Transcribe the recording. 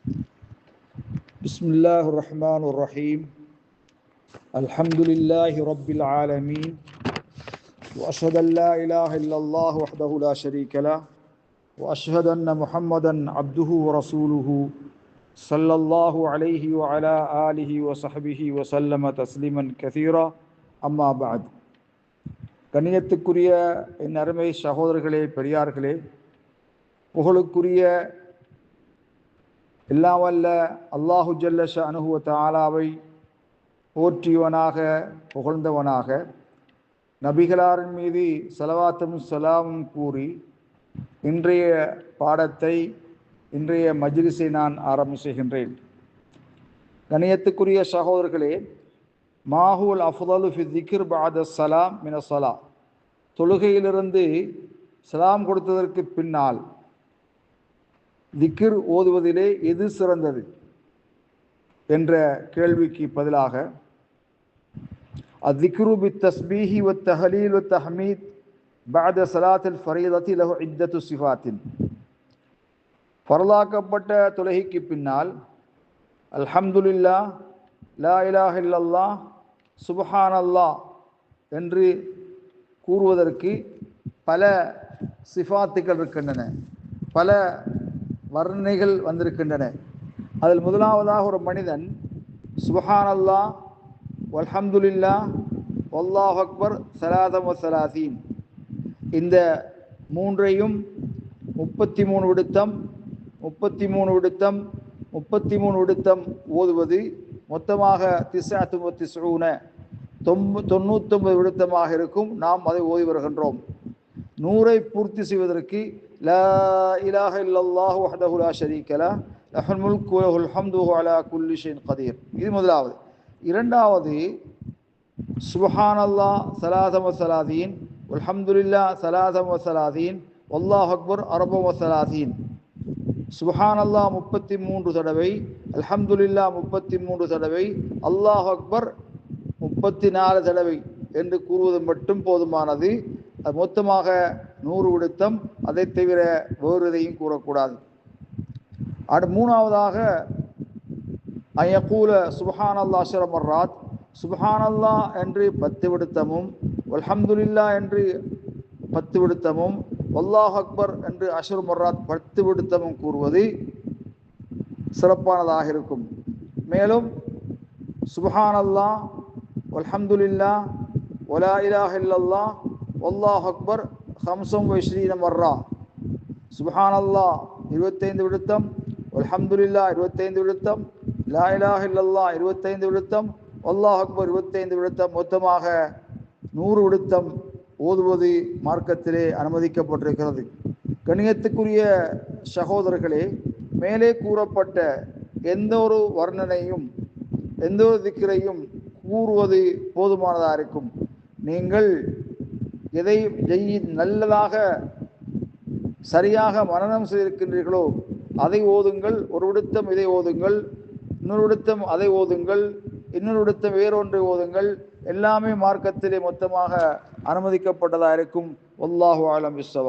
بسم الله الرحمن الرحيم الحمد لله رب العالمين وأشهد أن لا إله إلا الله وحده لا شريك له وأشهد أن محمدا عبده ورسوله صلى الله عليه وعلى آله وصحبه وسلم تسليما كثيرا أما بعد கண்ணியத்துக்குரிய என் அருமை சகோதரர்களே, பெரியார்களே, புகழுக்குரிய எல்லாம் வல்ல அல்லாஹு ஜல்ல ஷஅனுஹு வ தஆலாவை போற்றியவனாக புகழ்ந்தவனாக நபிகளாரின் மீது ஸலவாத்தும் ஸலாமும் கூறி இன்றைய பாடத்தை, இன்றைய மஜ்லிஸை நான் ஆரம்பம் செய்கின்றேன். கண்ணியத்துக்குரிய சகோதரர்களே, மாஹுல் அஃதலு ஃபி திக்ர் பஅத ஸலாம் மின ஸலா, தொழுகையிலிருந்து சலாம் கொடுத்ததற்கு பின்னால் திக்ர் ஓதுவதிலே எது சிறந்தது என்ற கேள்விக்கு பதிலாக அத்திக்ரு பித் தஸ்பீஹி வத் தஹலீல் வத் தஹ்மீத் பஅத ஸலாத்தில் ஃபரீதத்தி லஹு இத்தத்து சிஃபாத்தின், ஃபர்லாக்கப்பட்ட தொழுகைக்கு பின்னால் அல்ஹம்துலில்லாஹ், லா இலாஹ இல்லல்லாஹ், சுப்ஹானல்லாஹ் என்று கூறுவதற்கு பல சிஃபாத்துகள் இருக்கின்றன, பல வர்ணனைகள் வந்திருக்கின்றன. அதில் முதலாவதாக ஒரு மனிதன் சுப்ஹானல்லாஹ் வல்ஹம்துலில்லாஹ் வல்லாஹு அக்பர் ஸலாதம் வ ஸலாதீன், இந்த மூன்றையும் 33 விடுத்தம் 33 விடுத்தம் 33 விடுத்தம் ஓதுவது மொத்தமாக 99 விடுத்தமாக இருக்கும். நாம் அதை ஓதி வருகின்றோம். 100ஐ பூர்த்தி செய்வதற்கு லா இலாஹ இல்லல்லாஹு வஹ்தஹு லா ஷரீக லஹ் லஹுல் முல்கு வ லஹுல் ஹம்து வ அலா குல்லி ஷைஇன் கதீர். இது முதலாவது. இரண்டாவது சுப்ஹானல்லாஹ் ஸலாதம் வ ஸலாதீன் வல்ஹம்துலில்லாஹ் ஸலாதம் வ ஸலாதீன் வல்லாஹு அக்பர் அர்பஅ வ ஸலாதீன். சுப்ஹானல்லாஹ் 33 தடவை, அல்ஹம்துலில்லாஹ் 33 தடவை, அல்லாஹு அக்பர் 34 தடவை என்று கூறுவது மட்டும் போதுமானது. அது மொத்தமாக 100 விடுத்தம். அதை தவிர வேறு எதையும் கூறக்கூடாது. மூணாவதாக அயக்கூல சுப்ஹானல்லாஹ் அஷ்ர மர்ராத், சுப்ஹானல்லாஹ் என்று 10 விடுத்தமும், அல்ஹம்துலில்லாஹ் என்று 10 விடுத்தமும், வல்லாஹு அக்பர் என்று அஷ்ர மர்ராத் 10 விடுத்தமும் கூறுவது சிறப்பானதாக இருக்கும். மேலும் சுப்ஹானல்லாஹ் வல்ஹம்துலில்லாஹ் வலா இலாஹ இல்லல்லாஹ் வல்லாஹு அக்பர் 25 மர்ரா, சுப்ஹானல்லாஹ் 25 விடுத்தம், வல்ஹம்துலில்லாஹ் 25 விடுத்தம், லா இலாஹ இல்லல்லாஹ் 25 விடுத்தம், வல்லாஹு அக்பர் 25 விடுத்தம், மொத்தமாக 100 விடுத்தம் ஓதுவது மார்க்கத்திலே அனுமதிக்கப்பட்டிருக்கிறது. கண்ணியத்துக்குரிய சகோதரர்களே, மேலே கூறப்பட்ட எந்த ஒரு வர்ணனையும் எந்த ஒரு திக்ரையும் கூறுவது போதுமானதாக இருக்கும். நீங்கள் எதை நல்லதாக சரியாக மனனம் செய்திருக்கின்றீர்களோ அதை ஓதுங்கள். ஒரு விடுத்தம் இதை ஓதுங்கள், இன்னொரு விடுத்தம் அதை ஓதுங்கள், இன்னொரு விடுத்தம் வேறொன்றை ஓதுங்கள். எல்லாமே மார்க்கத்திலே மொத்தமாக அனுமதிக்கப்பட்டதாக இருக்கும். வல்லாஹு அலம் பிஸ்ஸவாப்.